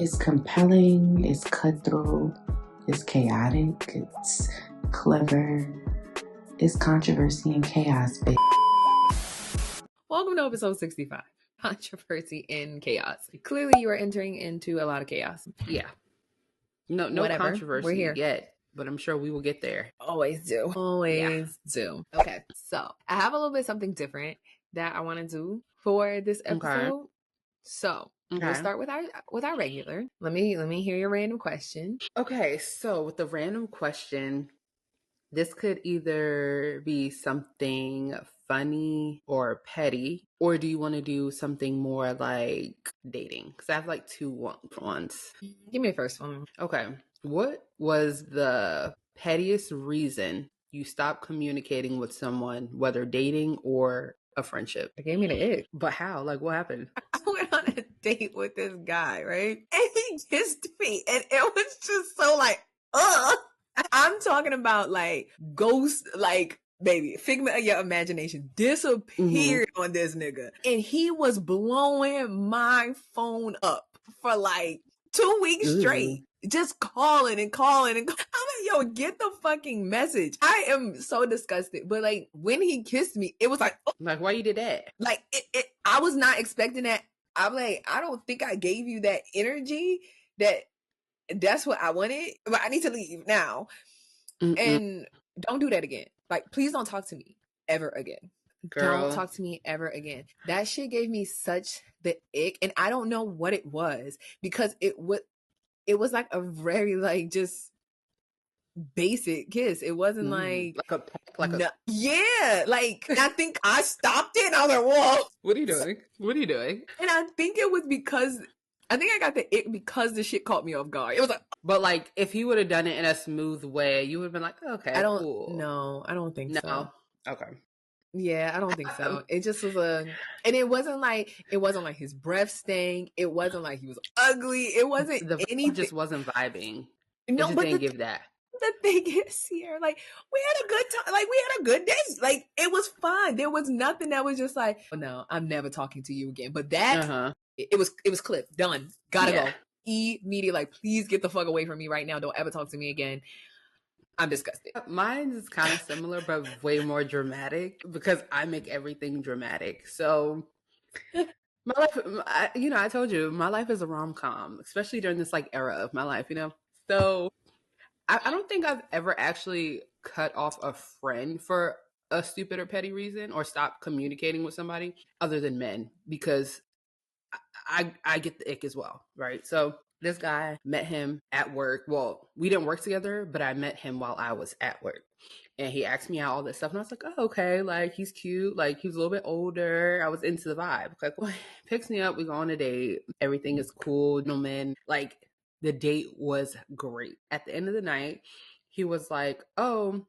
It's compelling, it's cutthroat, it's chaotic, it's clever, it's controversy and chaos, baby. Welcome to episode 65, Controversy and Chaos. Clearly, you are entering into a lot of chaos. Yeah. No Whatever. controversy We're here. yet, but I'm sure we will get there. Always do. Always do. Okay, so I have a little bit something different that I want to do for this episode. Okay. So we'll start with our regular. Let me hear your random question. Okay, so with the random question, this could either be something funny or petty, or do you want to do something more like dating? Because I have like two ones. Give me the first one. Okay. What was the pettiest reason you stopped communicating with someone, whether dating or a friendship? It gave me the ick. But how? Like, what happened? I went on a date with this guy, right? And he kissed me, and it was just so like, ugh. I'm talking about like ghost, like, baby, figment of your imagination disappeared on this nigga. And he was blowing my phone up for like 2 weeks straight. Just calling and calling and calling. I'm like, yo, get the fucking message. I am so disgusted. But like when he kissed me, it was like, oh. Like, why you did that? Like I was not expecting that. I'm like, I don't think I gave you that energy that's what I wanted, but I need to leave now. And don't do that again. Like, please don't talk to me ever again. Girl. Don't talk to me ever again. That shit gave me such the ick, and I don't know what it was because it was like a very like just basic kiss. It wasn't like a peck, like a yeah. Like I think I stopped it. And I was like, whoa, what are you doing? What are you doing? And I think it was because I think I got the ick because the shit caught me off guard. It was like, but like if he would have done it in a smooth way, you would have been like, okay, cool. No, I don't think so. Okay. Yeah, I don't think so. It just was and it wasn't like his breath stank. It wasn't like he was ugly. It wasn't anything. Just wasn't vibing. No, it but didn't give that. The thing is here, like we had a good time. Like we had a good day. Like it was fun. There was nothing that was just like, oh, no, I'm never talking to you again. But that it was clipped, done, gotta go immediately. Like, please get the fuck away from me right now. Don't ever talk to me again. I'm disgusted. Mine is kind of similar, but way more dramatic because I make everything dramatic. So my life, I told you my life is a rom-com, especially during this like era of my life, So I don't think I've ever actually cut off a friend for a stupid or petty reason or stopped communicating with somebody other than men because I get the ick as well, right? So this guy, met him at work. Well, we didn't work together, but I met him while I was at work. And he asked me out all this stuff. And I was like, oh, okay. Like, he's cute. Like, he's a little bit older. I was into the vibe. Like, well, he picks me up. We go on a date. Everything is cool. No man. Like, the date was great. At the end of the night, he was like, oh,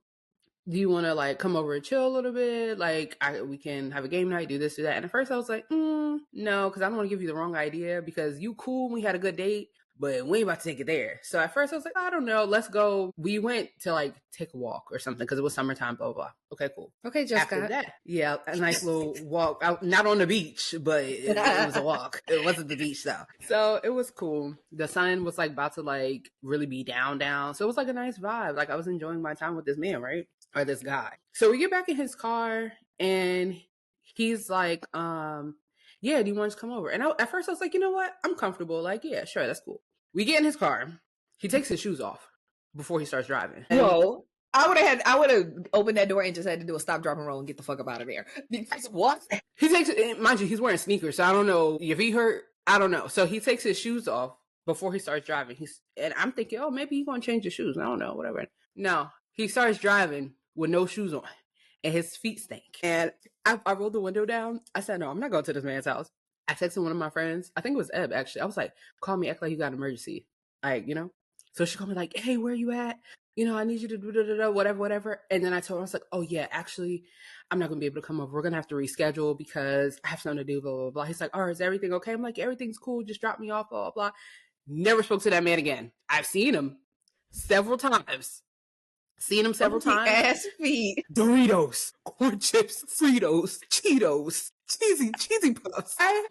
do you want to like come over and chill a little bit? Like we can have a game night, do this, do that. And at first I was like, no, because I don't want to give you the wrong idea because you cool. We had a good date, but we ain't about to take it there. So at first I was like, I don't know. Let's go. We went to like take a walk or something because it was summertime, blah, blah, blah. Okay, cool. Okay, Jessica. After that, yeah, a nice little walk out, not on the beach, but it was a walk. It wasn't the beach though. So it was cool. The sun was like about to like really be down. So it was like a nice vibe. Like I was enjoying my time with this man, right? Or this guy. So we get back in his car and he's like, yeah, do you want to come over? And at first I was like, you know what? I'm comfortable. Like, yeah, sure, that's cool. We get in his car. He takes his shoes off before he starts driving. Whoa. I would have opened that door and just had to do a stop, drop, and roll and get the fuck up out of there. Because what? He takes, mind you, he's wearing sneakers, so I don't know if he hurt. I don't know. So he takes his shoes off before he starts driving. And I'm thinking, oh, maybe he's going to change his shoes. I don't know, whatever. No, he starts driving with no shoes on and his feet stink. And I rolled the window down. I said, no, I'm not going to this man's house. I texted one of my friends. I think it was Eb, actually. I was like, call me, act like you got an emergency. Like, So she called me like, hey, where are you at? I need you to do whatever. And then I told her, I was like, oh yeah, actually, I'm not going to be able to come over. We're going to have to reschedule because I have something to do, blah, blah, blah. He's like, oh, is everything okay? I'm like, everything's cool. Just drop me off, blah, blah, blah. Never spoke to that man again. I've seen him several times. Ass feet. Doritos, corn chips, Fritos, Cheetos, cheesy puffs. I'm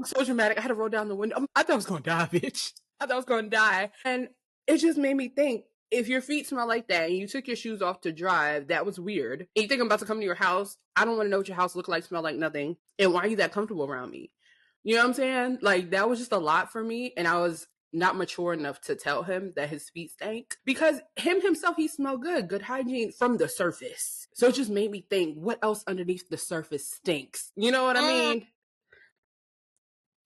so dramatic. I had to roll down the window. I thought I was going to die, bitch. I thought I was going to die. And it just made me think, if your feet smell like that and you took your shoes off to drive, that was weird. And you think I'm about to come to your house, I don't want to know what your house look like, smell like, nothing. And why are you that comfortable around me? You know what I'm saying? Like, that was just a lot for me. And I was not mature enough to tell him that his feet stank. Because him himself, he smelled good hygiene from the surface. So it just made me think, what else underneath the surface stinks? You know what I mean?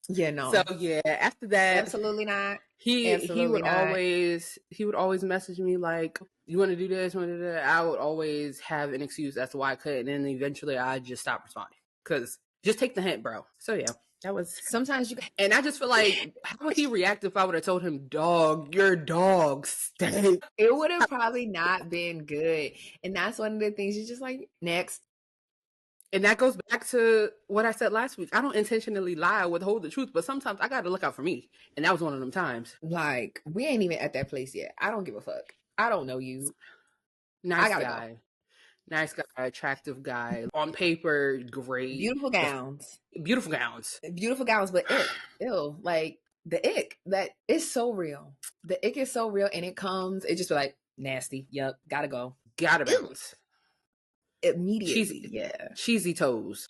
Yeah, no. So yeah, after that, absolutely not. He would always message me like, you want to do this, you want to do that. I would always have an excuse as to why I couldn't, and then eventually I just stopped responding because just take the hint, bro. So yeah, that was sometimes you. And I just feel like, how would he react if I would have told him, dog, your dog stinks? It would have probably not been good, and that's one of the things you just like next. And that goes back to what I said last week. I don't intentionally lie or withhold the truth, but sometimes I got to look out for me. And that was one of them times. Like, we ain't even at that place yet. I don't give a fuck. I don't know you. Nice guy. Go. Nice guy, attractive guy. On paper, great. Beautiful gowns. Beautiful gowns. Beautiful gowns, but ick. Ew. Like, the ick. That is so real. The ick is so real, and it just be like, nasty. Yup. Gotta go. Gotta bounce. Immediately. Cheesy toes.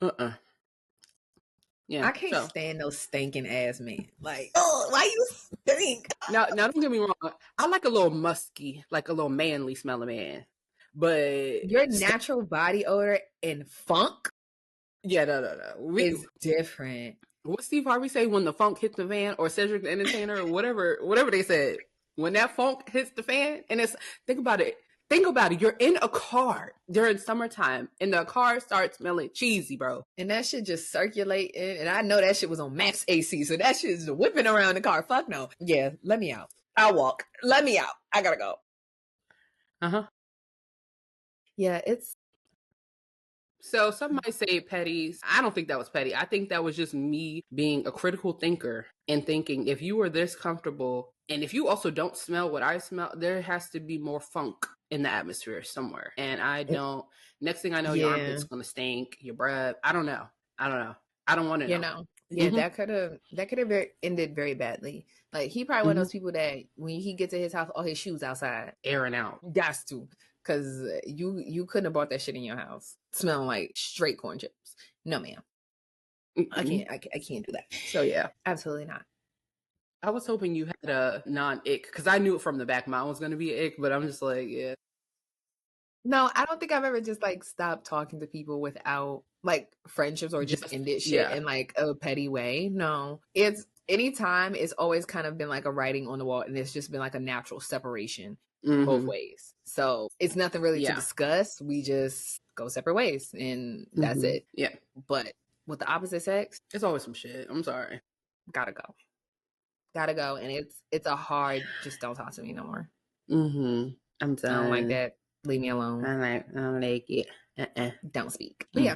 Yeah, I can't stand those stinking ass men. Like, oh, why you stink? Now don't get me wrong. I like a little musky, like a little manly smelling man. But your natural body odor and funk, no, is different. What Steve Harvey say, when the funk hits the fan, or Cedric the Entertainer, or whatever they said. When that funk hits the fan, and think about it. You're in a car during summertime and the car starts smelling cheesy, bro. And that shit just circulating. And I know that shit was on max AC. So that shit is whipping around the car. Fuck no. Yeah, let me out. I'll walk. Let me out. I gotta go. Uh-huh. Yeah, it's. So some might say petty. I don't think that was petty. I think that was just me being a critical thinker and thinking, if you were this comfortable and if you also don't smell what I smell, there has to be more funk in the atmosphere somewhere. And I don't. Next thing I know, your armpit's gonna stink. Your breath. I don't know. I don't want to know. You know. Yeah, that could have ended very badly. Like, he probably one of those people that when he gets to his house, all his shoes outside, airing out. That's to. Because you couldn't have bought that shit in your house smelling like straight corn chips. No, ma'am. I can't do that. So yeah, absolutely not. I was hoping you had a non-ick, because I knew it from the back mine was going to be an ick, but I'm just like, yeah. No, I don't think I've ever just like stopped talking to people without like friendships or just ended shit in like a petty way. No, it's anytime. It's always kind of been like a writing on the wall, and it's just been like a natural separation both ways. So it's nothing really to discuss. We just go separate ways, and that's it. Yeah. But with the opposite sex, it's always some shit. I'm sorry. Gotta go, and it's a hard. Just don't talk to me no more. I'm done. I don't like that. Leave me alone. I don't like it. Don't speak. But yeah.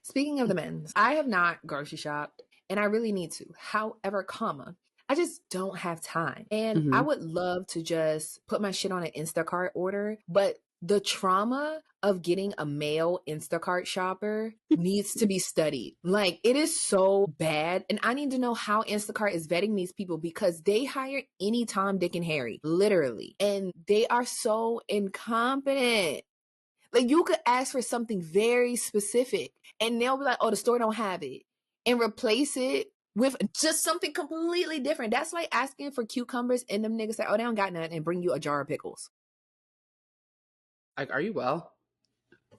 Speaking of the men's, I have not grocery shopped, and I really need to. However, I just don't have time. And I would love to just put my shit on an Insta Cart order, but the trauma of getting a male Instacart shopper needs to be studied. Like, it is so bad. And I need to know how Instacart is vetting these people, because they hire any Tom, Dick, and Harry, literally. And they are so incompetent. Like, you could ask for something very specific and they'll be like, oh, the store don't have it, and replace it with just something completely different. That's like asking for cucumbers and them niggas say, oh, they don't got nothing, and bring you a jar of pickles. Like, are you well?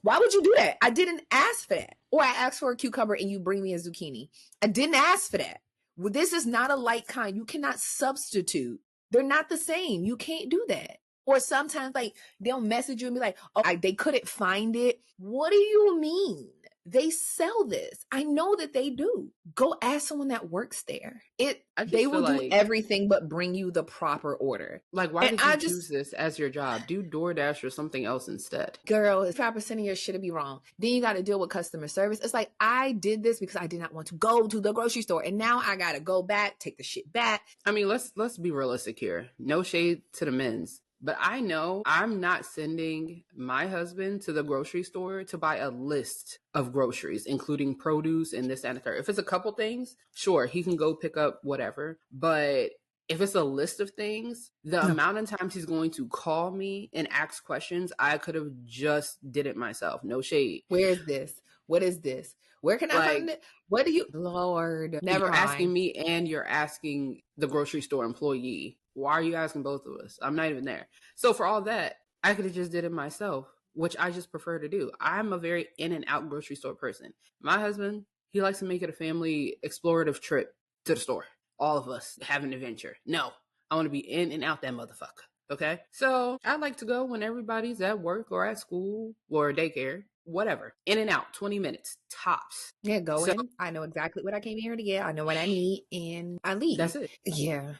Why would you do that? I didn't ask for that. Or I asked for a cucumber and you bring me a zucchini. I didn't ask for that. Well, this is not a light kind. You cannot substitute. They're not the same. You can't do that. Or sometimes, like, they'll message you and be like, oh, they couldn't find it. What do you mean? They sell this. I know that they do. Go ask someone that works there. They will do everything but bring you the proper order. Like, why did you choose this as your job? Do DoorDash or something else instead. Girl, 5% of your shit be wrong. Then you got to deal with customer service. It's like, I did this because I did not want to go to the grocery store, and now I got to go back, take the shit back. I mean, let's be realistic here. No shade to the men's. But I know I'm not sending my husband to the grocery store to buy a list of groceries, including produce and this and that. If it's a couple things, sure, he can go pick up whatever. But If it's a list of things, the amount of times he's going to call me and ask questions, I could have just did it myself. No shade. Where is this? What is this? Where can I find it? What do you, Lord, never You're mind. asking me and you're asking the grocery store employee. Why are you asking both of us? I'm not even there. So for all that, I could have just did it myself, which I just prefer to do. I'm a very in and out grocery store person. My husband, he likes to make it a family explorative trip to the store. All of us have an adventure. No, I want to be in and out that motherfucker. Okay? So I like to go when everybody's at work or at school or daycare, whatever. In and out, 20 minutes, tops. Yeah, go in. I know exactly what I came here to get. I know what I need, and I leave. That's it. Yeah.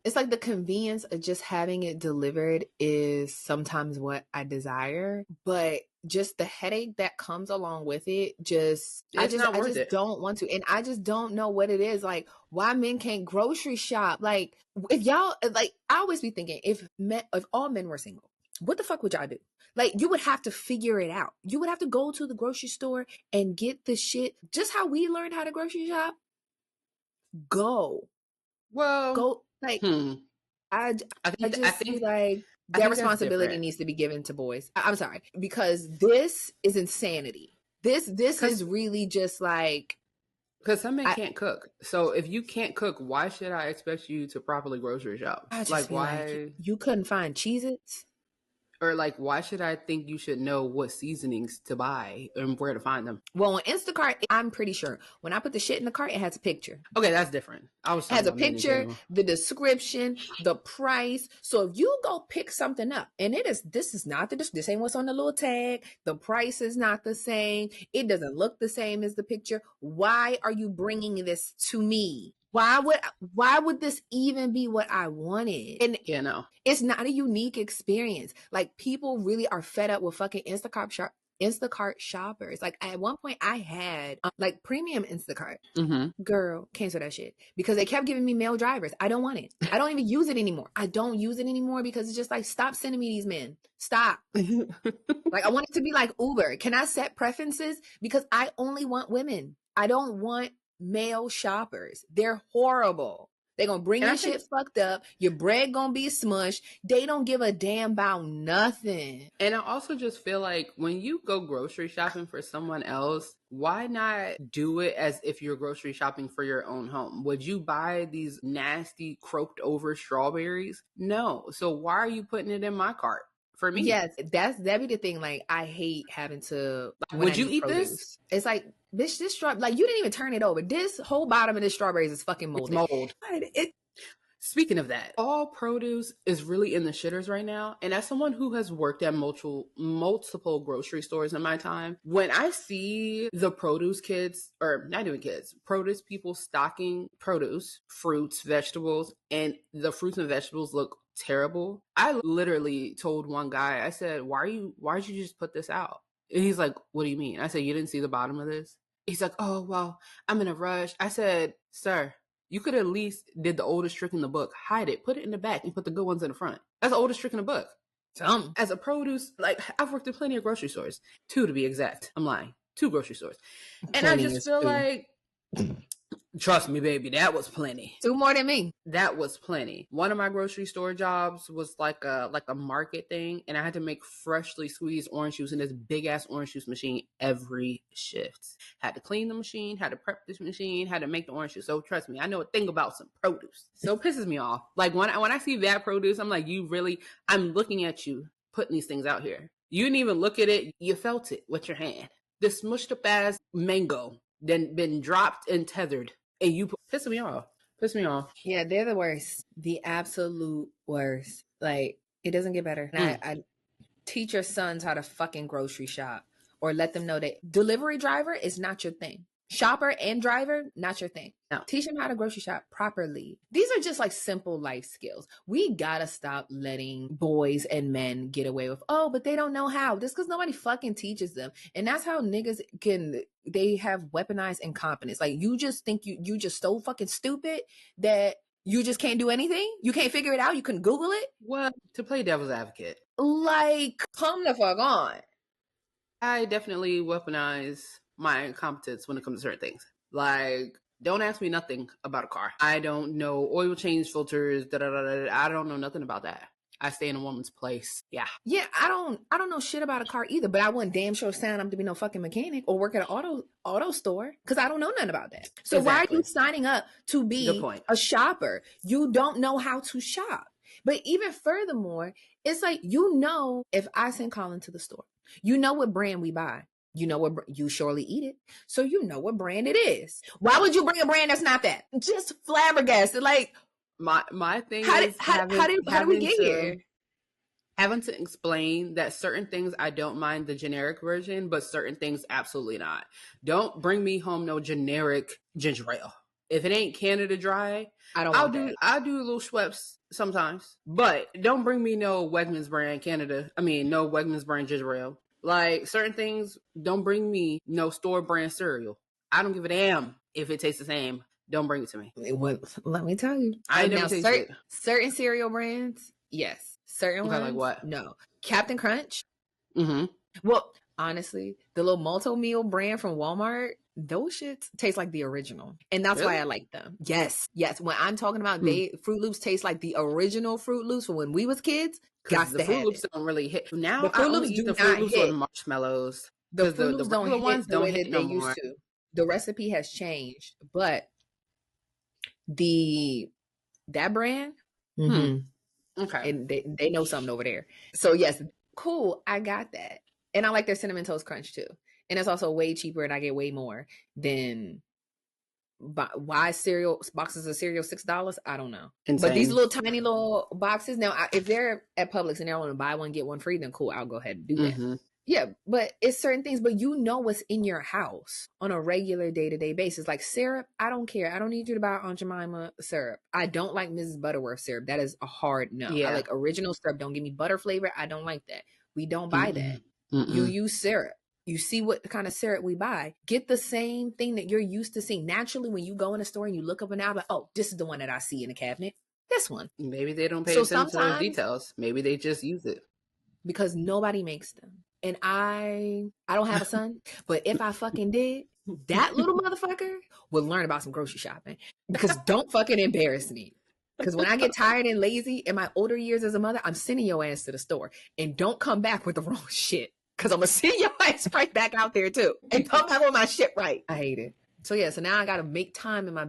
It's like the convenience of just having it delivered is sometimes what I desire, but just the headache that comes along with it, I just don't want to. And I just don't know what it is. Like, why men can't grocery shop. Like, if y'all, like, I always be thinking, if all men were single, what the fuck would y'all do? Like, you would have to figure it out. You would have to go to the grocery store and get the shit. Just how we learned how to grocery shop. Go. Like, I think like that responsibility needs to be given to boys. I'm sorry, because this is insanity. This is really just like, because some men can't cook. So if you can't cook, why should I expect you to properly grocery shop? Like, why you couldn't find Cheez-Its? Or like, why should I think you should know what seasonings to buy and where to find them? Well, on Instacart, I'm pretty sure when I put the shit in the cart, it has a picture. Okay, that's different. It has a picture, the description, the price. So if you go pick something up, and this ain't what's on the little tag. The price is not the same. It doesn't look the same as the picture. Why are you bringing this to me? Why would this even be what I wanted? And it's not a unique experience. Like, people really are fed up with fucking Instacart shoppers. Like, at one point I had like premium Instacart. Girl, cancel that shit because they kept giving me male drivers. I don't want it. I don't even use it anymore. I don't use it anymore because it's just like, stop sending me these men. Stop. Like, I want it to be like Uber. Can I set preferences? Because I only want women. I don't want male shoppers. They're horrible. They're gonna bring your shit fucked up. Your bread gonna be smushed. They don't give a damn about nothing. And I also just feel like when you go grocery shopping for someone else, why not do it as if you're grocery shopping for your own home? Would you buy these nasty croaked over strawberries? No. So why are you putting it in my cart? For me. Yes, that'd be the thing. Like, I hate having to. Would you eat this? It's like, bitch, this strawberry, like, you didn't even turn it over. This whole bottom of this strawberries is fucking molded. It's mold. Speaking of that, all produce is really in the shitters right now. And as someone who has worked at multiple grocery stores in my time, when I see the produce kids, or not even kids, produce people stocking produce, fruits, vegetables, and the fruits and vegetables look terrible. I literally told one guy, I said, why'd you just put this out? And he's like, what do you mean? I said, you didn't see the bottom of this? He's like, oh, well, I'm in a rush. I said, sir, you could at least did the oldest trick in the book. Hide it, put it in the back, and put the good ones in the front. That's the oldest trick in the book. As a produce, like, I've worked in plenty of grocery stores. 2 to be exact. I'm lying. 2 grocery stores. And I just feel like, trust me, baby, that was plenty. 2 more than me. That was plenty. One of my grocery store jobs was like a market thing, and I had to make freshly squeezed orange juice in this big ass orange juice machine every shift. Had to clean the machine, had to prep this machine, had to make the orange juice. So trust me, I know a thing about some produce. So it pisses me off. Like, when I see that produce, I'm like, I'm looking at you putting these things out here. You didn't even look at it. You felt it with your hand. This smushed up ass mango then been dropped and tethered. And you piss me off. Yeah, they're the worst. The absolute worst. Like, it doesn't get better. And I teach your sons how to fucking grocery shop, or let them know that delivery driver is not your thing. Shopper and driver, not your thing. No. Teach them how to grocery shop properly. These are just like simple life skills. We gotta stop letting boys and men get away with, oh, but they don't know how. Just because nobody fucking teaches them. And that's how niggas they have weaponized incompetence. Like, you just think you just so fucking stupid that you just can't do anything? You can't figure it out? You can Google it? Well, to play devil's advocate. Like, come the fuck on. I definitely weaponize my incompetence when it comes to certain things. Like, Don't ask me nothing about a car. I don't know oil change filters. I don't know nothing about that. I stay in a woman's place. Yeah. Yeah, I don't know shit about a car either, but I wouldn't damn sure sign up to be no fucking mechanic or work at an auto store because I don't know nothing about that. So why are you signing up to be a shopper? You don't know how to shop. But even furthermore, it's like, if I send Colin to the store, you know what brand we buy. You know what you surely eat it, so you know what brand it is. Why would you bring a brand that's not that? Just flabbergasted. Like my thing is how did we get here? Having to explain that certain things I don't mind the generic version, but certain things absolutely not. Don't bring me home no generic ginger ale. If it ain't Canada Dry, I'll do little Schweppes sometimes, but don't bring me no Wegmans brand no Wegmans brand ginger ale. Like certain things, don't bring me no store brand cereal. I don't give a damn if it tastes the same. Don't bring it to me. Let me tell you. I never tasted it. Certain cereal brands, yes. Certain ones, like what? No. Captain Crunch. Mm-hmm. Well, honestly, the little multi-meal brand from Walmart, those shits taste like the original. And that's why I like them. Yes. When I'm talking about Fruit Loops taste like the original Fruit Loops from when we was kids. Because the Fruit Loops don't really hit. Now the Fruit Loops eat the Fruit Loops with marshmallows. The Fruit Loops don't hit ones the way hit that they used to. The recipe has changed, but that brand, okay, and they know something over there. So yes, cool. I got that, and I like their cinnamon toast crunch too. And it's also way cheaper, and I get way more than why boxes of cereal $6. I don't know. Insane. But these little tiny little boxes now, if they're at Publix and they're going to buy one get one free, then cool, I'll go ahead and do that. Yeah, but it's certain things, but you know what's in your house on a regular day-to-day basis. Like syrup, I don't care. I don't need you to buy Aunt Jemima syrup. I don't like Mrs. Butterworth syrup. That is a hard no. Yeah. I like original syrup. Don't give me butter flavor. I don't like that. We don't buy that. You use syrup. You see what kind of syrup we buy. Get the same thing that you're used to seeing. Naturally, when you go in a store and you look up an album, oh, this is the one that I see in the cabinet. This one. Maybe they don't pay attention to those details. Maybe they just use it. Because nobody makes them. And I don't have a son, but if I fucking did, that little motherfucker would learn about some grocery shopping. Because don't fucking embarrass me. Because when I get tired and lazy in my older years as a mother, I'm sending your ass to the store. And don't come back with the wrong shit. Because I'm going to send your ass right back out there too. And come back with my shit right. I hate it. So yeah, so now I got to make time in my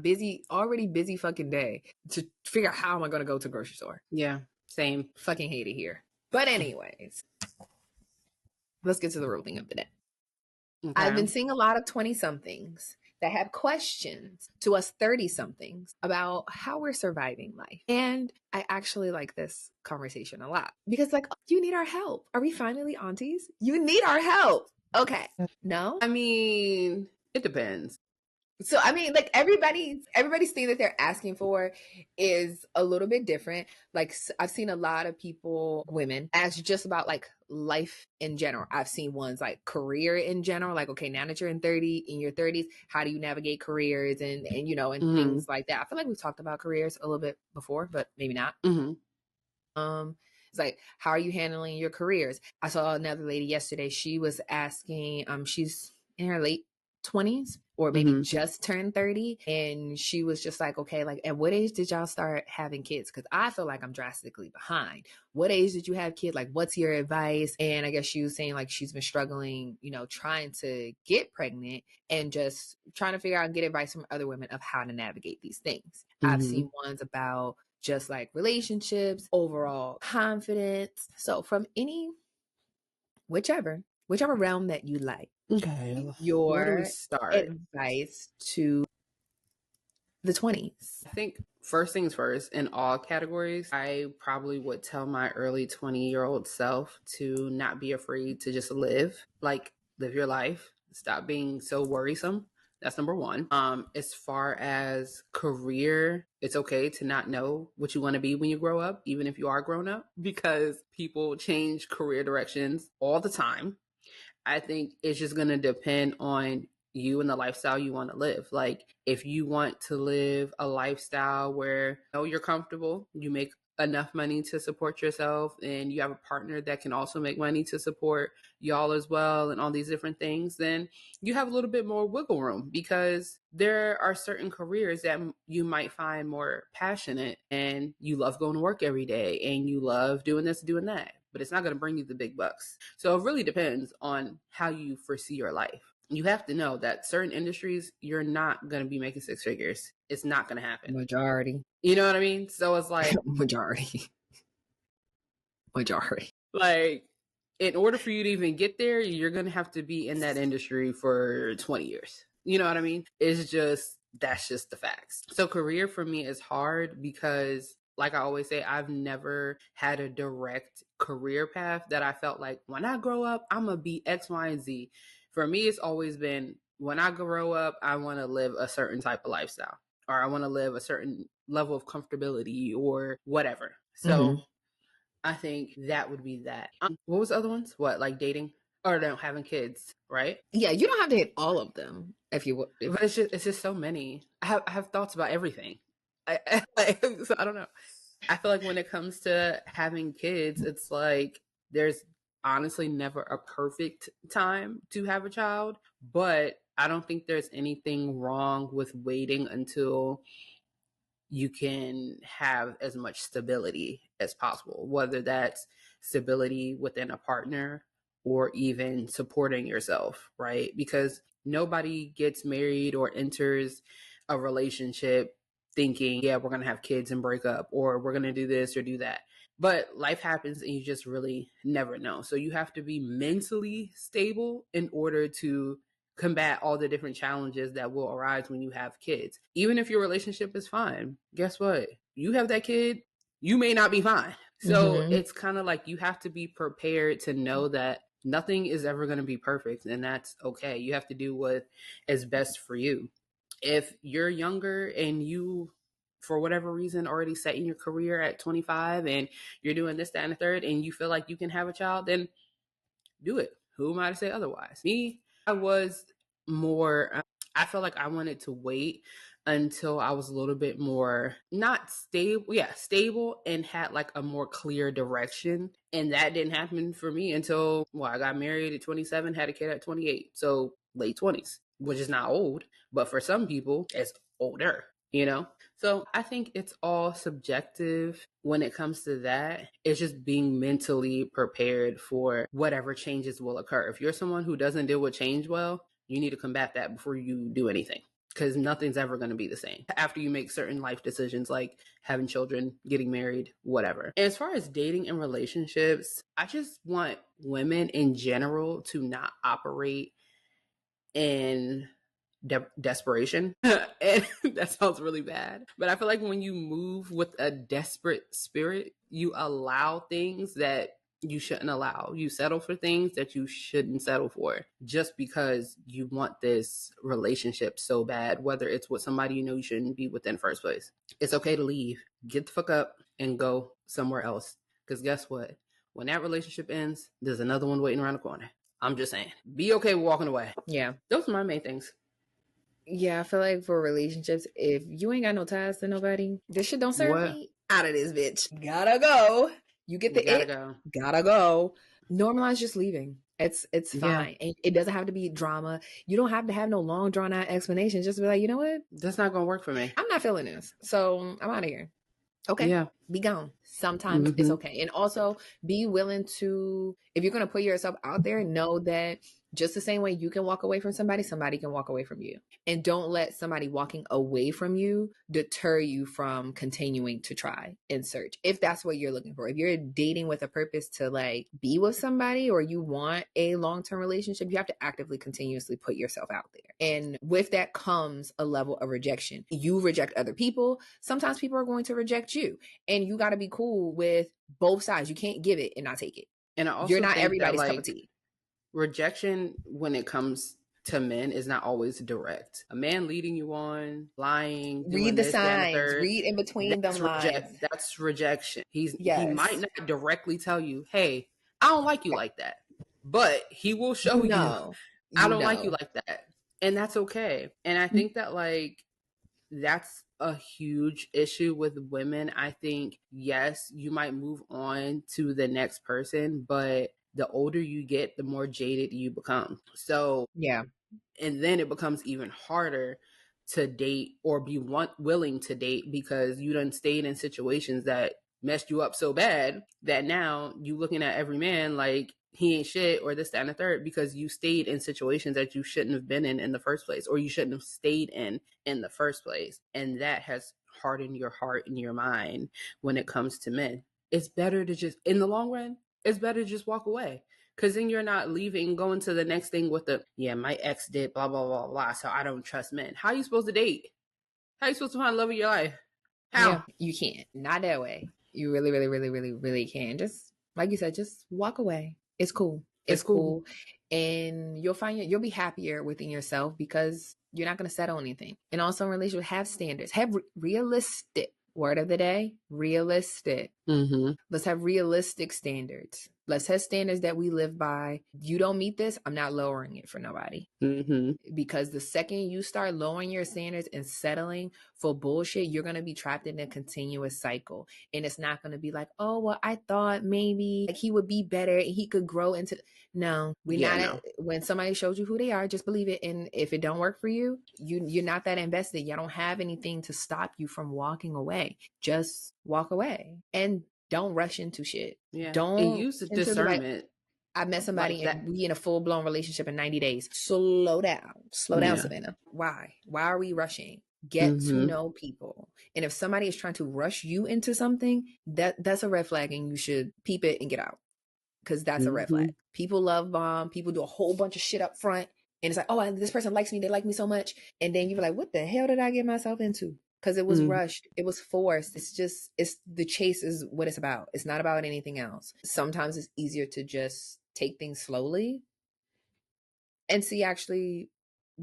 already busy fucking day to figure out how am I going to go to the grocery store. Yeah, same. Fucking hate it here. But anyways, let's get to the real thing of the day. Okay. I've been seeing a lot of 20-somethings that have questions to us 30-somethings about how we're surviving life. And I actually like this conversation a lot because like, you need our help. Are we finally aunties? You need our help. Okay. No? I mean, it depends. So, I mean, like everybody's thing that they're asking for is a little bit different. Like I've seen a lot of people, women, ask just about like life in general. I've seen ones like career in general, like, okay, now that you're in your 30s, how do you navigate careers and things like that. I feel like we've talked about careers a little bit before, but maybe not. It's like, how are you handling your careers? I saw another lady yesterday. She was asking, she's in her late 20s or maybe just turned 30, and she was just like, okay, like at what age did y'all start having kids? Because I feel like I'm drastically behind. What age did you have kids? Like, what's your advice? And I guess she was saying like she's been struggling, trying to get pregnant and just trying to figure out and get advice from other women of how to navigate these things. I've seen ones about just like relationships, overall confidence. So from whichever realm that you like. Okay. Your advice to the 20s. I think first things first, in all categories, I probably would tell my early 20-year-old self to not be afraid to just live your life. Stop being so worrisome. That's number one. As far as career, it's okay to not know what you want to be when you grow up, even if you are grown up, because people change career directions all the time. I think it's just going to depend on you and the lifestyle you want to live. Like if you want to live a lifestyle where you're comfortable, you make enough money to support yourself and you have a partner that can also make money to support y'all as well and all these different things, then you have a little bit more wiggle room, because there are certain careers that you might find more passionate, and you love going to work every day and you love doing this, doing that, but it's not going to bring you the big bucks. So it really depends on how you foresee your life. You have to know that certain industries, you're not going to be making six figures. It's not going to happen. Majority. You know what I mean? So it's like Majority. Like, in order for you to even get there, you're going to have to be in that industry for 20 years. You know what I mean? That's just the facts. So career for me is hard because, like I always say, I've never had a direct career path that I felt like, when I grow up, I'm going to be X, Y, and Z. For me, it's always been, when I grow up, I want to live a certain type of lifestyle, or I want to live a certain level of comfortability or whatever. So I think that would be that. What was the other ones? What, like dating or no, having kids, right? Yeah, you don't have to hit all of them if you would. But it's just so many. I have thoughts about everything. So I don't know. I feel like when it comes to having kids, it's like there's honestly never a perfect time to have a child, but I don't think there's anything wrong with waiting until you can have as much stability as possible, whether that's stability within a partner or even supporting yourself, right? Because nobody gets married or enters a relationship thinking, yeah, we're going to have kids and break up, or we're going to do this or do that. But life happens and you just really never know. So you have to be mentally stable in order to combat all the different challenges that will arise when you have kids. Even if your relationship is fine, guess what? You have that kid, you may not be fine. So it's kind of like you have to be prepared to know that nothing is ever going to be perfect, and that's okay. You have to do what is best for you. If you're younger and you, for whatever reason, already set in your career at 25 and you're doing this, that, and the third, and you feel like you can have a child, then do it. Who am I to say otherwise? Me, I was more, I felt like I wanted to wait until I was a little bit more not stable, stable, and had like a more clear direction. And that didn't happen for me until, well, I got married at 27, had a kid at 28. So late 20s, which is not old, but for some people, it's older, you know? So I think it's all subjective when it comes to that. It's just being mentally prepared for whatever changes will occur. If you're someone who doesn't deal with change well, you need to combat that before you do anything, because nothing's ever going to be the same after you make certain life decisions like having children, getting married, whatever. And as far as dating and relationships, I just want women in general to not operate in desperation. And that sounds really bad, but I feel like when you move with a desperate spirit, you allow things that you shouldn't allow. You settle for things that you shouldn't settle for just because you want this relationship so bad, whether it's with somebody you know you shouldn't be with in the first place. It's okay to leave, get the fuck up, and go somewhere else. Because guess what? When that relationship ends, there's another one waiting around the corner. I'm just saying, be okay with walking away. Yeah. Those are my main things. Yeah, I feel like for relationships, if you ain't got no ties to nobody, this shit don't serve me. Out of this bitch. Gotta go. You get the gotta go. Normalize just leaving. It's fine. And it doesn't have to be drama. You don't have to have no long drawn out explanation. Just be like, you know what? That's not gonna work for me. I'm not feeling this. So I'm out of here. Okay. Yeah. Be gone. Sometimes it's okay. And also be willing to, if you're going to put yourself out there, know that just the same way you can walk away from somebody, somebody can walk away from you. And don't let somebody walking away from you deter you from continuing to try and search. If that's what you're looking for. If you're dating with a purpose to like be with somebody, or you want a long-term relationship, you have to actively continuously put yourself out there. And with that comes a level of rejection. You reject other people. Sometimes people are going to reject you. And you got to be cool with both sides. You can't give it and not take it. And I also you're not everybody's cup of tea. Rejection when it comes to men is not always direct. A man leading you on, lying, read the signs, read in between them lines. That's rejection. He might not directly tell you, hey, I don't like you like that, but he will show you I don't like you like that. And that's okay. And I think that like that's a huge issue with women. I think, yes, you might move on to the next person, but the older you get, the more jaded you become. So, Yeah. and then it becomes even harder to date or be willing to date because you done stayed in situations that messed you up so bad that now you looking at every man like he ain't shit or this, that, and the third because you stayed in situations that you shouldn't have been in the first place, or you shouldn't have stayed in the first place. And that has hardened your heart and your mind when it comes to men. It's better to just, in the long run, it's better to just walk away. Cause then you're not leaving, going to the next thing with the, yeah, my ex did blah, blah, blah, blah. So I don't trust men. How are you supposed to date? How are you supposed to find love of your life? How? Yeah, you can't. Not that way. You really, really, really, really, really can. Just like you said, just walk away. It's cool. It's cool. And you'll be happier within yourself because you're not going to settle anything. And also in relationships, have standards. Have realistic, word of the day, realistic. Mm-hmm. Let's have realistic standards. Let's have standards that we live by. You don't meet this, I'm not lowering it for nobody. Mm-hmm. Because the second you start lowering your standards and settling for bullshit, you're going to be trapped in a continuous cycle. And it's not going to be like, oh, well, I thought maybe like he would be better and he could grow into. No, when somebody shows you who they are, just believe it. And if it don't work for you, you're not that invested. You don't have anything to stop you from walking away. Just walk away and don't rush into shit. Yeah. Don't and use the discernment. I met somebody like that. and we in a full-blown relationship in 90 days. Slow down. Slow down, Yeah. Savannah. Why? Why are we rushing? Get to know people. And if somebody is trying to rush you into something, that's a red flag and you should peep it and get out. Because that's a red flag. People love bomb. People do a whole bunch of shit up front. And it's like, oh, this person likes me. They like me so much. And then you're like, what the hell did I get myself into? Because it was rushed. It was forced. It's the chase is what it's about. It's not about anything else. Sometimes it's easier to just take things slowly and actually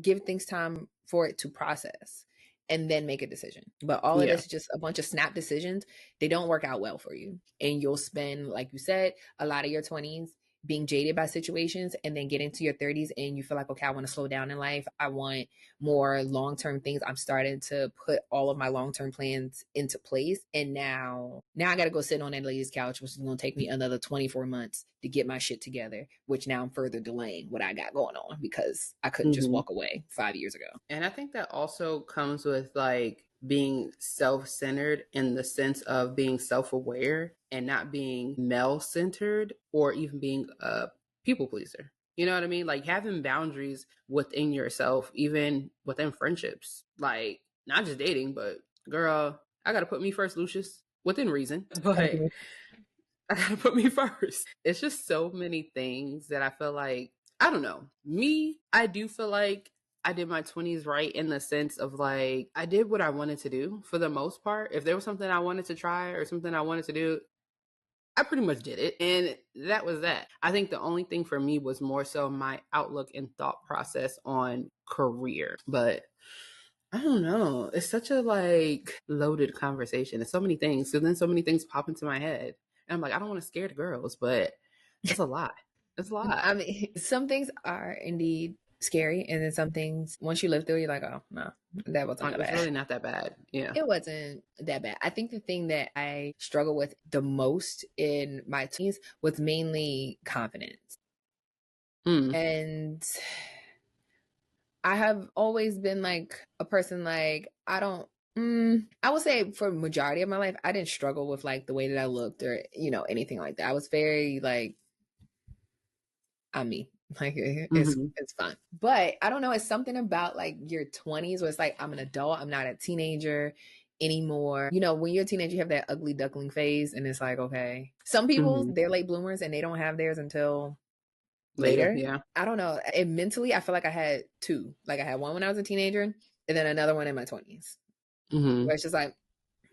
give things time for it to process and then make a decision. But all of this is just a bunch of snap decisions. They don't work out well for you. And you'll spend, like you said, a lot of your 20s being jaded by situations and then get into your 30s and you feel like, okay, I want to slow down in life. I want more long-term things. I'm starting to put all of my long-term plans into place. And now I got to go sit on that lady's couch, which is going to take me another 24 months to get my shit together, which now I'm further delaying what I got going on because I couldn't just walk away 5 years ago. And I think that also comes with like being self-centered in the sense of being self-aware and not being male-centered or even being a people pleaser. You know what I mean? Like having boundaries within yourself, even within friendships. Like not just dating, but girl, I gotta put me first, Lucius, within reason. But I gotta put me first. It's just so many things that I feel like, I don't know. Me, I do feel like I did my 20s right in the sense of like, I did what I wanted to do for the most part. If there was something I wanted to try or something I wanted to do, I pretty much did it. And that was that. I think the only thing for me was more so my outlook and thought process on career. But I don't know. It's such a like loaded conversation. It's so many things. So then so many things pop into my head. And I'm like, I don't want to scare the girls, but it's a lot. It's a lot. I mean, some things are indeed scary. And then some things, once you live through, you're like, oh, no, that wasn't that bad. It's really not that bad. Yeah. It wasn't that bad. I think the thing that I struggled with the most in my teens was mainly confidence. And I have always been like a person like, I would say for majority of my life, I didn't struggle with like the way that I looked or, anything like that. I was very like, I'm me. Like it's fun. But I don't know, it's something about like your 20s where it's like I'm an adult, I'm not a teenager anymore. When you're a teenager, you have that ugly duckling phase and it's like, okay. Some people, they're late bloomers and they don't have theirs until later. Yeah. I don't know. And mentally, I feel like I had two. Like I had one when I was a teenager and then another one in my 20s. Where it's just like,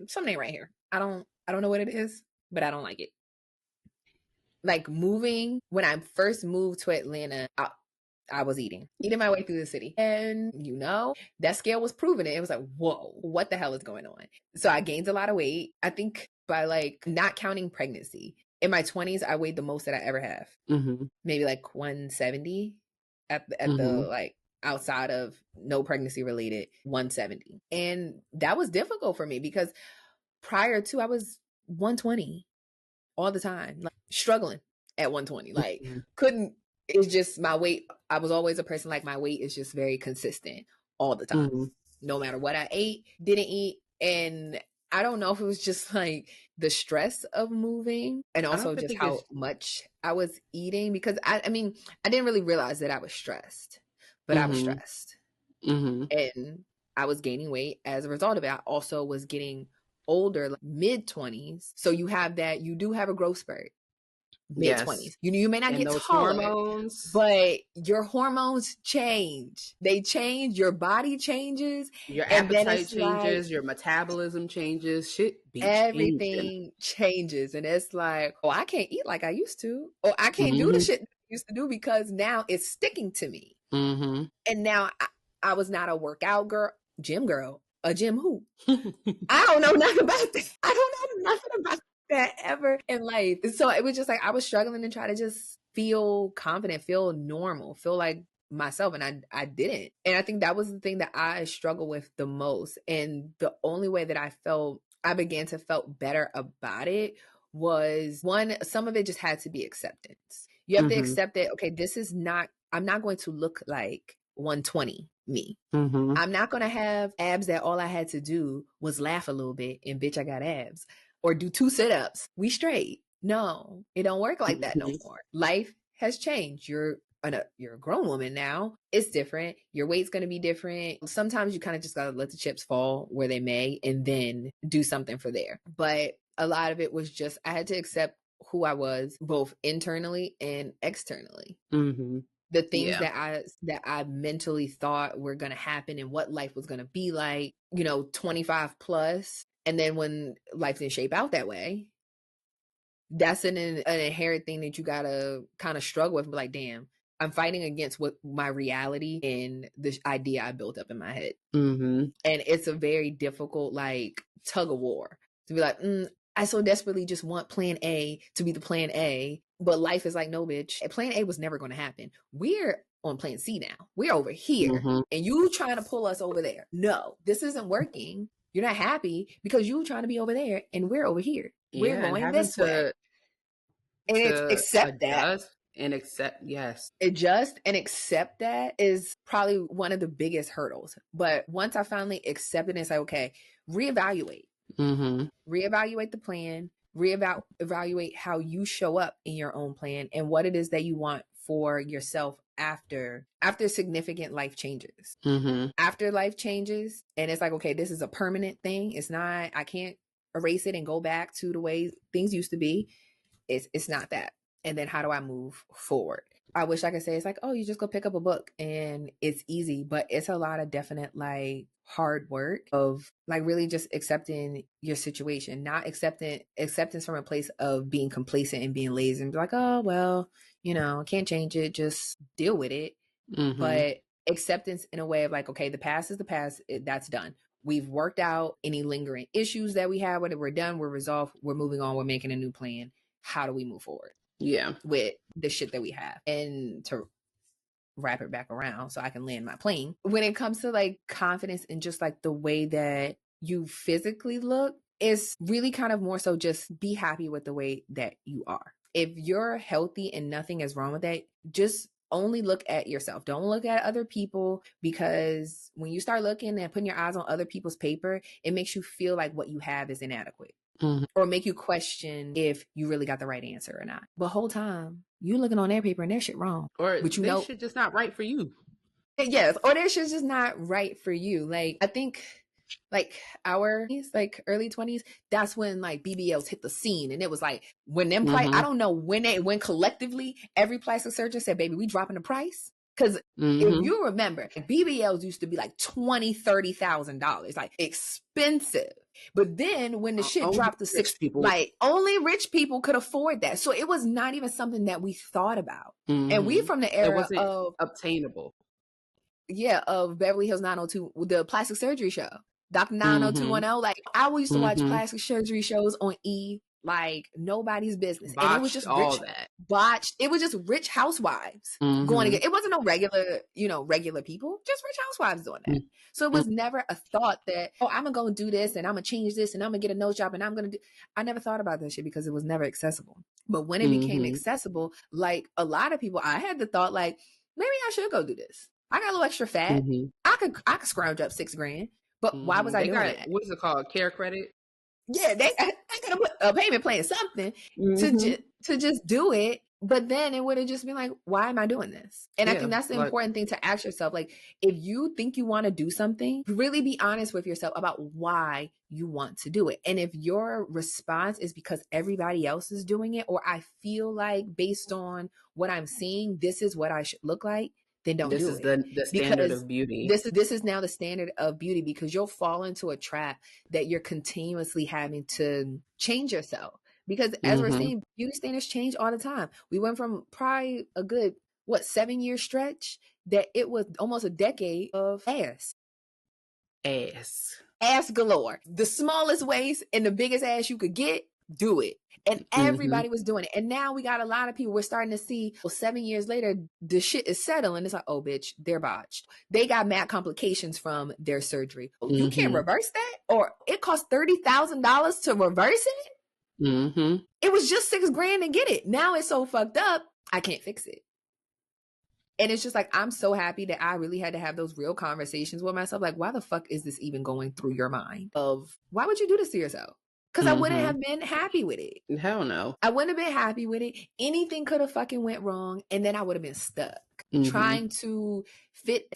something ain't right here. I don't know what it is, but I don't like it. Like moving, when I first moved to Atlanta, I was eating my way through the city. And that scale was proving it. It was like, whoa, what the hell is going on? So I gained a lot of weight. I think by like not counting pregnancy. In my 20s, I weighed the most that I ever have. Maybe like 170 at the like, outside of no pregnancy related, 170. And that was difficult for me because prior to, I was 120 all the time, like struggling at 120, like couldn't, it's just my weight. I was always a person like my weight is just very consistent all the time, no matter what I ate, didn't eat. And I don't know if it was just like the stress of moving and also just how much I was eating, because I mean, I didn't really realize that I was stressed, but I was stressed and I was gaining weight as a result of it. I also was getting older, like mid 20s. So you have that, you do have a growth spurt. Mid 20s. You may not get taller, hormones, but your hormones change. They change, your body changes, your appetite changes, like, your metabolism changes, shit be everything changes. And it's like, oh, I can't eat like I used to, or I can't do the shit I used to do because now it's sticking to me. And now I was not a workout girl, gym girl. A gym who? I don't know nothing about that. I don't know nothing about that ever in life. So it was just like I was struggling to try to just feel confident, feel normal, feel like myself, and I didn't. And I think that was the thing that I struggled with the most. And the only way that I began to felt better about it was, one, some of it just had to be acceptance. You have to accept that, okay, this is not, I'm not going to look like 120 me. I'm not going to have abs that all I had to do was laugh a little bit and bitch, I got abs, or do 2 sit-ups. We straight. No, it don't work like that no more. Life has changed. You're a grown woman now. It's different. Your weight's going to be different. Sometimes you kind of just got to let the chips fall where they may and then do something for there. But a lot of it was just, I had to accept who I was, both internally and externally. The things that I mentally thought were going to happen and what life was going to be like, 25 plus. And then when life didn't shape out that way, that's an inherent thing that you got to kind of struggle with. But like, damn, I'm fighting against what my reality and this idea I built up in my head. And it's a very difficult, like, tug of war to be like, I so desperately just want plan A to be the plan A. But life is like, no, bitch. Plan A was never going to happen. We're on plan C now. We're over here. And you trying to pull us over there. No, this isn't working. You're not happy because you trying to be over there and we're over here. We're going this way. And it's accept that. And accept, yes. Adjust and accept that is probably one of the biggest hurdles. But once I finally accepted it, it's like, okay, reevaluate. Reevaluate the plan. Reevaluate how you show up in your own plan and what it is that you want for yourself after significant life changes. After life changes, and it's like, okay, this is a permanent thing. It's not, I can't erase it and go back to the way things used to be. It's not that. And then how do I move forward? I wish I could say it's like, oh, you just go pick up a book and it's easy, but it's a lot of definite, like, hard work of, like, really just accepting your situation, not acceptance from a place of being complacent and being lazy and be like, oh, well, can't change it, just deal with it. But acceptance in a way of like, okay, the past is the past, that's done. We've worked out any lingering issues that we have, whether we're done, we're resolved, we're moving on, we're making a new plan. How do we move forward? With the shit that we have. And to wrap it back around so I can land my plane, when it comes to like confidence and just like the way that you physically look, it's really kind of more so just be happy with the way that you are. If you're healthy and nothing is wrong with that, just only look at yourself. Don't look at other people, because when you start looking and putting your eyes on other people's paper, it makes you feel like what you have is inadequate. Or make you question if you really got the right answer or not. But whole time you looking on their paper and their shit wrong. Or but their shit just not right for you. Yes, or their shit's just not right for you. Like, I think like our like early 20s, that's when like BBLs hit the scene. And it was like when them I don't know when collectively every plastic surgeon said, baby, we dropping the price. Because if you remember, BBLs used to be like $20,000-$30,000, like expensive. But then when the shit dropped to $6, like only rich people could afford that. So it was not even something that we thought about. And we from the era of obtainable. Yeah, of Beverly Hills 902, the plastic surgery show, Dr. 90210. Like, I used to watch plastic surgery shows on E like nobody's business. Botched And it was just all rich. That. botched. It was just rich housewives going to get, it wasn't no regular, regular people, just rich housewives doing that. So it was never a thought that, oh, I'm going to do this and I'm going to change this and I'm going to get a nose job and I'm going to do, I never thought about that shit because it was never accessible. But when it became accessible, like a lot of people, I had the thought like, maybe I should go do this. I got a little extra fat. I could scrounge up $6,000, but why was I doing that? What is it called? Care credit? Yeah, I could have put a payment plan, something to just do it. But then it would have just been like, why am I doing this? And I think that's the important thing to ask yourself. Like, if you think you want to do something, really be honest with yourself about why you want to do it. And if your response is because everybody else is doing it, or I feel like based on what I'm seeing, this is what I should look like, then don't do it. This is the standard of beauty. This is now the standard of beauty, because you'll fall into a trap that you're continuously having to change yourself. Because as we're saying, beauty standards change all the time. We went from probably a good, 7-year stretch that it was almost a decade of ass galore. The smallest waist and the biggest ass you could get, do it. And everybody was doing it. And now we got a lot of people, we're starting to see, 7 years later, the shit is settling. It's like, oh, bitch, they're botched. They got mad complications from their surgery. You can't reverse that? Or it cost $30,000 to reverse it? It was just $6,000 to get it. Now it's so fucked up, I can't fix it. And it's just like, I'm so happy that I really had to have those real conversations with myself. Like, why the fuck is this even going through your mind? Of why would you do this to yourself? Because I wouldn't have been happy with it. Hell no. I wouldn't have been happy with it. Anything could have fucking went wrong. And then I would have been stuck trying to fit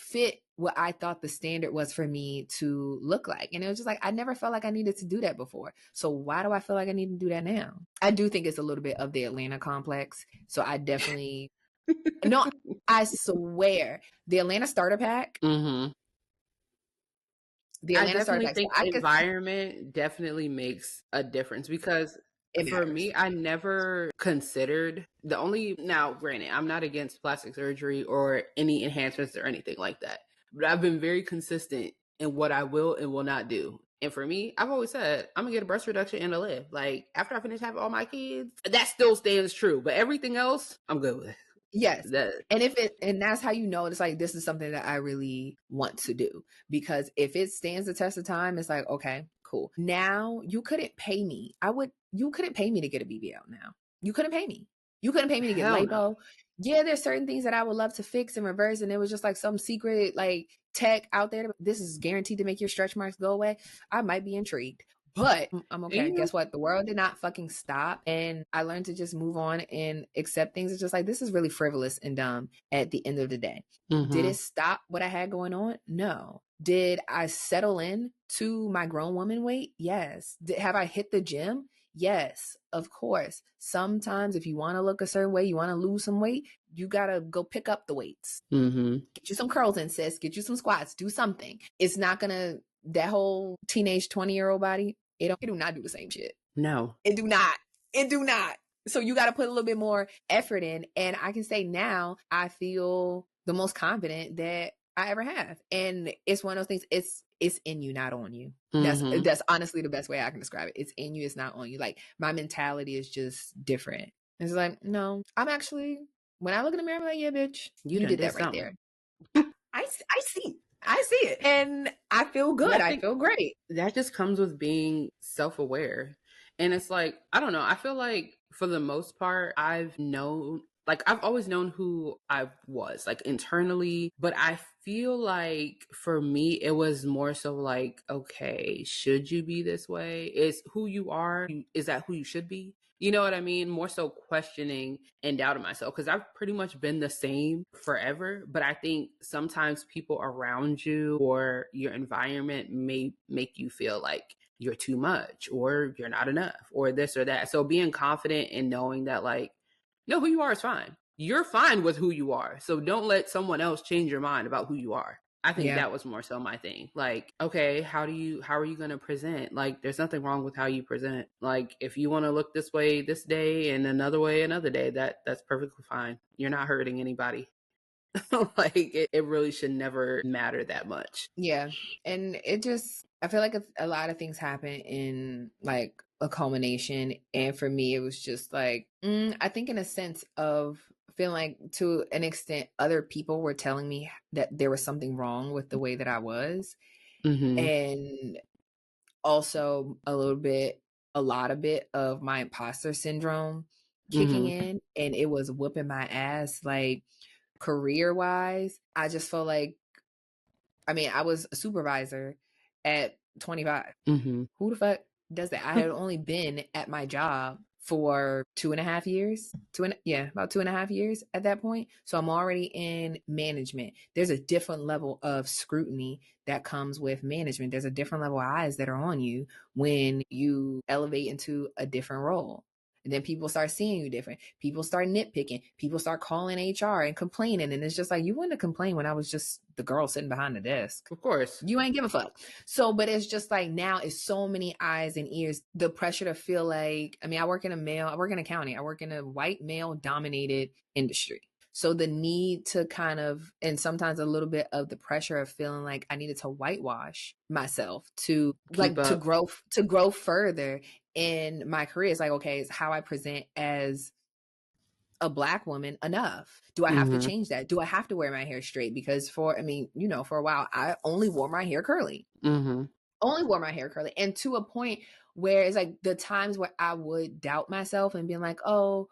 what I thought the standard was for me to look like. And it was just like, I never felt like I needed to do that before. So why do I feel like I need to do that now? I do think it's a little bit of the Atlanta complex. So I definitely, no, I swear, the Atlanta starter pack, I definitely think environment definitely makes a difference, because for me, I never considered now granted, I'm not against plastic surgery or any enhancements or anything like that, but I've been very consistent in what I will and will not do. And for me, I've always said, I'm gonna get a breast reduction and a lip. Like, after I finish having all my kids, that still stands true. But everything else, I'm good with. Yes. And that's how you know it's like, this is something that I really want to do. Because if it stands the test of time, it's like, okay, cool. Now you couldn't pay me. You couldn't pay me to get a BBL now. You couldn't pay me. You couldn't pay me to get lipo. No. Yeah, there's certain things that I would love to fix and reverse. And it was just like some secret like tech out there. This is guaranteed to make your stretch marks go away. I might be intrigued. But I'm okay. Guess what? The world did not fucking stop. And I learned to just move on and accept things. It's just like, this is really frivolous and dumb at the end of the day. Did it stop what I had going on? No. Did I settle in to my grown woman weight? Yes. Have I hit the gym? Yes, of course. Sometimes if you want to look a certain way, you want to lose some weight, you got to go pick up the weights. Get you some curls in, sis. Get you some squats. Do something. It's not going to, that whole teenage 20-year-old body, it do not do the same shit. No. It do not. So you got to put a little bit more effort in. And I can say now I feel the most confident that I ever have. And it's one of those things, it's in you, not on you. That's honestly the best way I can describe it. It's in you, it's not on you. Like, my mentality is just different. It's like, no, I'm actually, when I look in the mirror, I'm like, yeah, bitch, you did that right there. I see it. And I feel good. I feel great. That just comes with being self-aware. And it's like, I don't know. I feel like for the most part, I've always known who I was, like, internally. But I feel like for me, it was more so like, okay, should you be this way? Is who you are, is that who you should be? You know what I mean? More so questioning and doubting myself, because I've pretty much been the same forever. But I think sometimes people around you or your environment may make you feel like you're too much or you're not enough or this or that. So being confident in knowing that, like, no, who you are is fine. You're fine with who you are. So don't let someone else change your mind about who you are. I think that was more so my thing. Like, okay, how are you going to present? Like, there's nothing wrong with how you present. Like, if you want to look this way this day and another way another day, that's perfectly fine. You're not hurting anybody. Like, it really should never matter that much. Yeah. And it just, I feel like a lot of things happen in like a culmination. And for me, it was just like, I think in a sense of feeling like to an extent, other people were telling me that there was something wrong with the way that I was. Mm-hmm. And also a lot of bit of my imposter syndrome kicking in, and it was whooping my ass. Like career wise, I just felt like, I mean, I was a supervisor at 25. Mm-hmm. Who the fuck does that? I had only been at my job for 2.5 years. About 2.5 years at that point. So I'm already in management. There's a different level of scrutiny that comes with management. There's a different level of eyes that are on you when you elevate into a different role. And then people start seeing you different. People start nitpicking. People start calling HR and complaining. And it's just like, you wouldn't complain when I was just the girl sitting behind the desk. Of course. You ain't give a fuck. So, but it's just like now it's so many eyes and ears. The pressure to feel like, I mean, I work in accounting. I work in a white male dominated industry. So the need to kind of, and sometimes a little bit of the pressure of feeling like I needed to whitewash myself to grow further in my career. It's like, okay, it's how I present as a Black woman enough? Do I have to change that? Do I have to wear my hair straight? Because for a while, I only wore my hair curly. Only wore my hair curly. And to a point where it's like the times where I would doubt myself and being like, oh,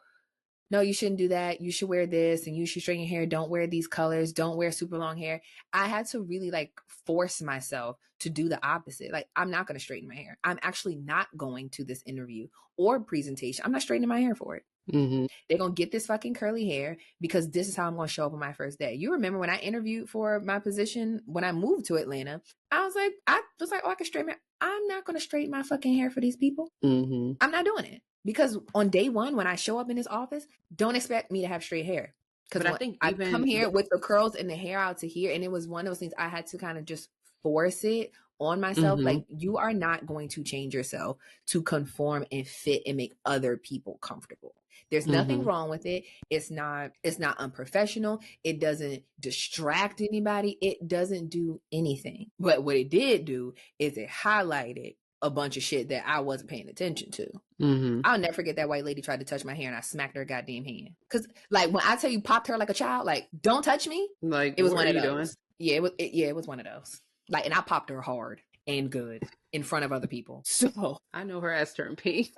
no, you shouldn't do that. You should wear this and you should straighten your hair. Don't wear these colors. Don't wear super long hair. I had to really like force myself to do the opposite. Like, I'm not going to straighten my hair. I'm actually not going to this interview or presentation. I'm not straightening my hair for it. They're going to get this fucking curly hair because this is how I'm going to show up on my first day. You remember when I interviewed for my position when I moved to Atlanta, I was like, oh, I can straighten my, I'm not going to straighten my fucking hair for these people. I'm not doing it. Because on day one, when I show up in this office, don't expect me to have straight hair. Because I come here with the curls and the hair out to here, and it was one of those things I had to kind of just force it on myself. Like, you are not going to change yourself to conform and fit and make other people comfortable. There's nothing wrong with it. It's not unprofessional. It doesn't distract anybody. It doesn't do anything. But what it did do is it highlighted a bunch of shit that I wasn't paying attention to. I'll never forget that white lady tried to touch my hair and I smacked her goddamn hand. Cause like when I tell you popped her like a child, like don't touch me. Like it was what one are of you those. Doing? It was one of those. Like, and I popped her hard and good in front of other people. So I know her ass turned pink.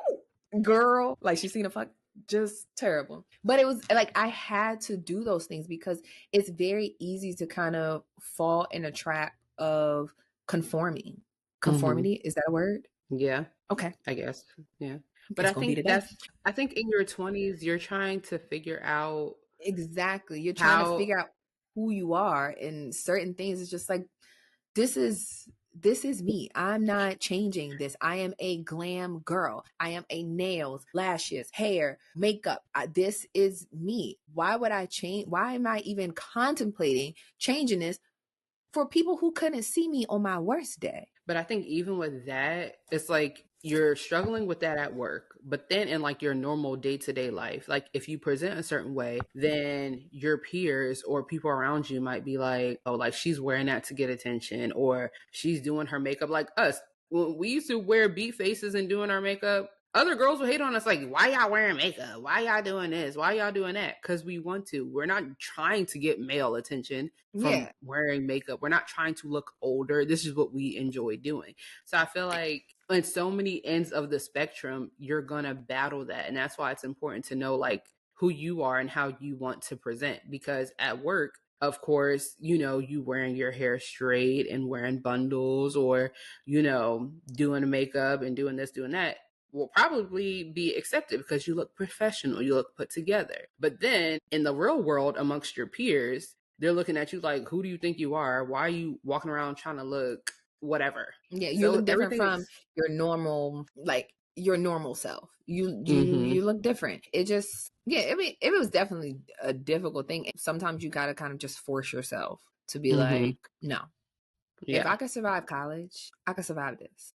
Girl, like she seen a fuck, just terrible. But it was like I had to do those things because it's very easy to kind of fall in a trap of conforming. Conformity, is that a word? Yeah. Okay. I guess. Yeah. But I think in your 20s, you're trying to figure out. Exactly. You're trying to figure out who you are, and certain things. It's just like, this is me. I'm not changing this. I am a glam girl. I am a nails, lashes, hair, makeup. This is me. Why would I change? Why am I even contemplating changing this for people who couldn't see me on my worst day? But I think even with that, it's like you're struggling with that at work. But then in like your normal day-to-day life, like if you present a certain way, then your peers or people around you might be like, oh, like she's wearing that to get attention, or she's doing her makeup like us. When we used to wear beat faces and doing our makeup, other girls would hate on us like, why y'all wearing makeup? Why y'all doing this? Why y'all doing that? Because we want to. We're not trying to get male attention from wearing makeup. We're not trying to look older. This is what we enjoy doing. So I feel like in so many ends of the spectrum, you're going to battle that. And that's why it's important to know like who you are and how you want to present. Because at work, of course, you wearing your hair straight and wearing bundles, or, doing makeup and doing this, doing that will probably be accepted because you look professional, you look put together. But then in the real world amongst your peers, they're looking at you like, who do you think you are? Why are you walking around trying to look whatever? Yeah, you look different from your normal, like your normal self. You look different. It just, I mean, it was definitely a difficult thing. Sometimes you got to kind of just force yourself to be like, no. If I could survive college, I could survive this.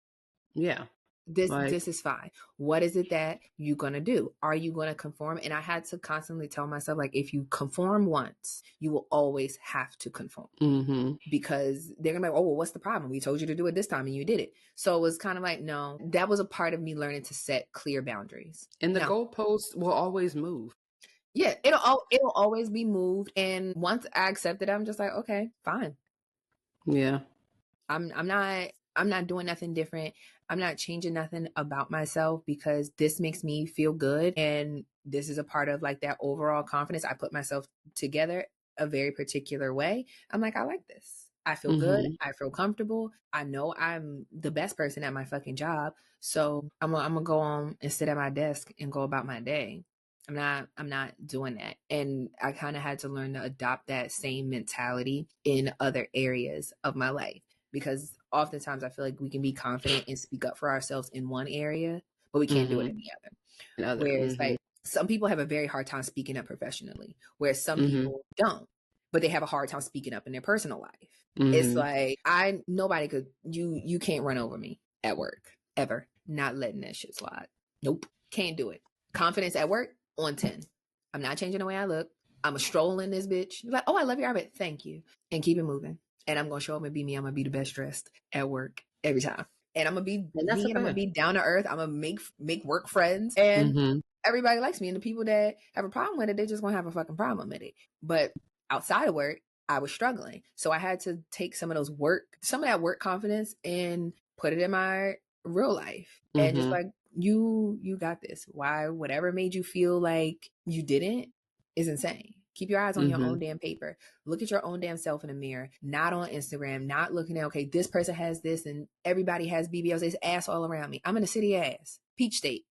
Yeah. This is fine. What is it that you're gonna do? Are you gonna conform? And I had to constantly tell myself, like, if you conform once, you will always have to conform. Because they're gonna be like, oh, well, what's the problem? We told you to do it this time and you did it. So it was kind of like, no, that was a part of me learning to set clear boundaries. And the goalposts will always move. Yeah, it'll always be moved. And once I accepted it, I'm just like, okay, fine. Yeah. I'm not doing nothing different. I'm not changing nothing about myself because this makes me feel good. And this is a part of like that overall confidence. I put myself together a very particular way. I'm like, I like this. I feel good. I feel comfortable. I know I'm the best person at my fucking job. So I'm gonna go on and sit at my desk and go about my day. I'm not doing that. And I kind of had to learn to adopt that same mentality in other areas of my life. Because oftentimes I feel like we can be confident and speak up for ourselves in one area, but we can't do it in the other. Whereas like some people have a very hard time speaking up professionally, whereas some people don't, but they have a hard time speaking up in their personal life. It's like, nobody could, you can't run over me at work ever. Not letting that shit slide. Nope. Can't do it. Confidence at work on 10. I'm not changing the way I look. I'm a stroll in this bitch. Like, oh, I love your outfit. Thank you. And keep it moving. And I'm going to show up and be me. I'm going to be the best dressed at work every time. And I'm going to be me. I'm going to be down to earth. I'm going to make work friends. And everybody likes me. And the people that have a problem with it, they're just going to have a fucking problem with it. But outside of work, I was struggling. So I had to take some of that work confidence and put it in my real life. And just like, you got this. Why? Whatever made you feel like you didn't is insane. Keep your eyes on your own damn paper. Look at your own damn self in the mirror, not on Instagram, not looking at, okay, this person has this and everybody has BBLs. There's ass all around me. I'm in a city ass, peach state.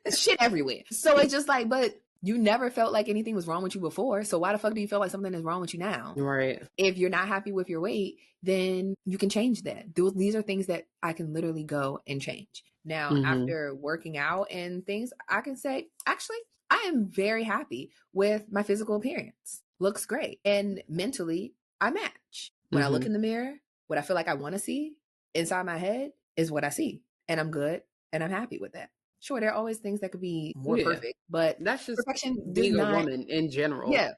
Shit everywhere. So it's just like, but you never felt like anything was wrong with you before. So why the fuck do you feel like something is wrong with you now? Right. If you're not happy with your weight, then you can change that. These are things that I can literally go and change. Now, after working out and things, I can say, actually, I am very happy with my physical appearance. Looks great. And mentally, I match. When I look in the mirror, what I feel like I want to see inside my head is what I see. And I'm good. And I'm happy with that. Sure, there are always things that could be more perfect, but that's just perfection being a woman in general. Yeah.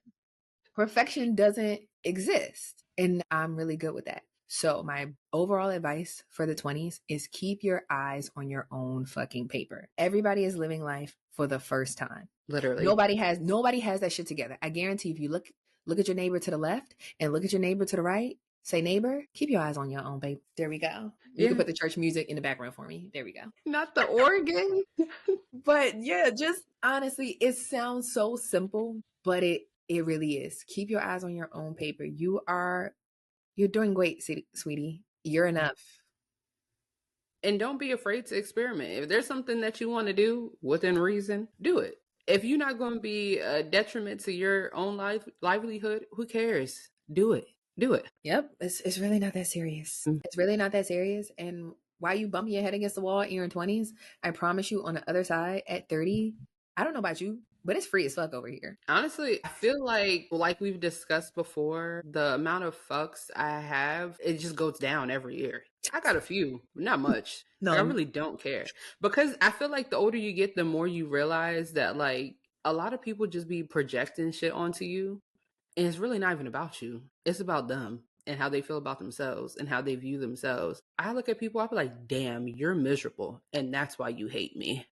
Perfection doesn't exist. And I'm really good with that. So my overall advice for the 20s is keep your eyes on your own fucking paper. Everybody is living life for the first time. Literally. Nobody has that shit together. I guarantee if you look at your neighbor to the left and look at your neighbor to the right, say, neighbor, keep your eyes on your own paper. There we go. You can put the church music in the background for me. There we go. Not the organ. But yeah, just honestly, it sounds so simple, but it really is. Keep your eyes on your own paper. You're doing great, sweetie. You're enough. And don't be afraid to experiment. If there's something that you want to do within reason, do it. If you're not going to be a detriment to your own livelihood, who cares? Do it. Do it. Yep. It's really not that serious. It's really not that serious. And while you bumping your head against the wall in your 20s, I promise you on the other side at 30, I don't know about you, but it's free as fuck over here. Honestly, I feel like we've discussed before, the amount of fucks I have, it just goes down every year. I got a few, not much. No, I really don't care. Because I feel like the older you get, the more you realize that like a lot of people just be projecting shit onto you. And it's really not even about you. It's about them and how they feel about themselves and how they view themselves. I look at people, I be like, damn, you're miserable. And that's why you hate me.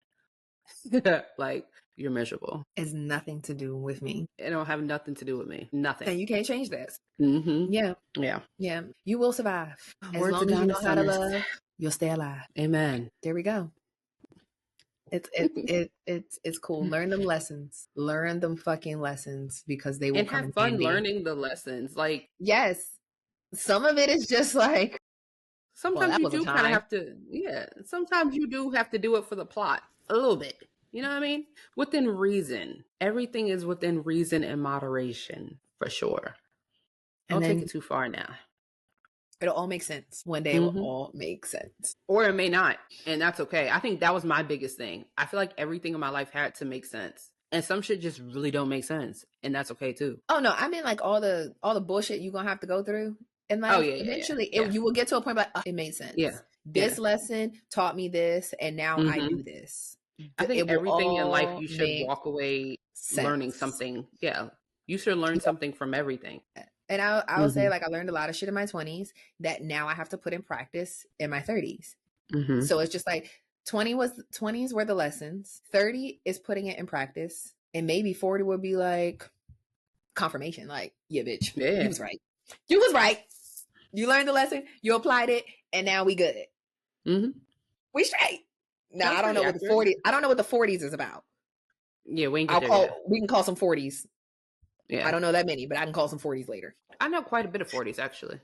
Like, you're miserable. It's nothing to do with me. It don't have nothing to do with me. Nothing. And you can't change that. Yeah. You will survive. As long as you know how to love, you'll stay alive. Amen. There we go. It's cool. Learn them lessons. Learn them fucking lessons because they will and come have in fun handy. learning the lessons. Like, yes, some of it is just like sometimes you do kind of have to. Yeah, sometimes you do have to do it for the plot a little bit. You know what I mean? Within reason. Everything is within reason and moderation for sure. Don't take it too far now. It'll all make sense. One day it will all make sense. Or it may not. And that's okay. I think that was my biggest thing. I feel like everything in my life had to make sense. And some shit just really don't make sense. And that's okay too. Oh no, I mean like all the bullshit you're gonna have to go through. And like eventually you will get to a point like, it made sense. Yeah. This lesson taught me this, and now I do this. I think It will everything in life all you should make walk away learning sense. something. Yeah. You should learn something from everything. And I'll say, like, I learned a lot of shit in my 20s that now I have to put in practice in my 30s. So it's just like 20s were the lessons. 30 is putting it in practice. And maybe 40 would be like confirmation. Like, yeah, bitch, you was right. You was right. You learned the lesson, you applied it, and now we good. We straight. Now I don't know what the 40s. I don't know what the 40s is about. Yeah, we ain't get there yet. We can call some 40s. Yeah, I don't know that many, but I can call some 40s later. I know quite a bit of 40s actually.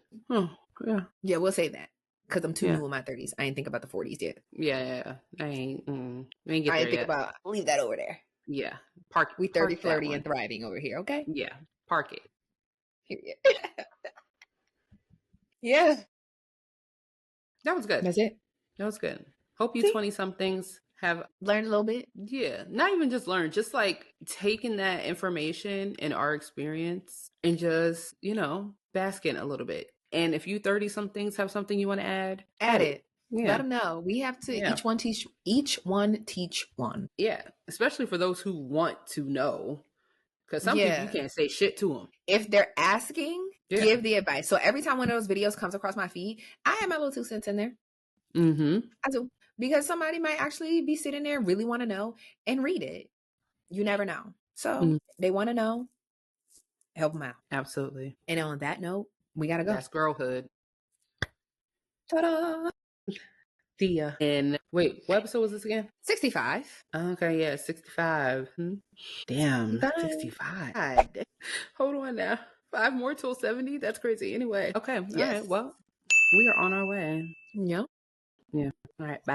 Yeah, we'll say that because I'm too new in my 30s. I ain't think about the 40s yet. Yeah. I ain't. We ain't get there yet. I ain't think about. Leave that over there. Yeah, We 30, flirty, and thriving over here. Okay. Yeah, park it. Period. Yeah. That was good. That's it. That was good. Hope you 20-somethings have learned a little bit. Yeah. Not even just learn, just like taking that information and our experience and just, bask in a little bit. And if you 30-somethings have something you want to add it. Yeah. Let them know. We have to each one teach one. Yeah. Especially for those who want to know. Because some people you can't say shit to them. If they're asking, give the advice. So every time one of those videos comes across my feed, I have my little 2 cents in there. I do. Because somebody might actually be sitting there, really want to know, and read it. You never know. So they want to know, help them out. Absolutely. And on that note, we got to go. That's girlhood. Ta-da! And wait, what episode was this again? 65. Okay, yeah, 65. Damn, bye. 65. Hold on now. 5 more till 70? That's crazy. Anyway. Okay. All right. Well, we are on our way. Yeah. Yeah. All right. Bye.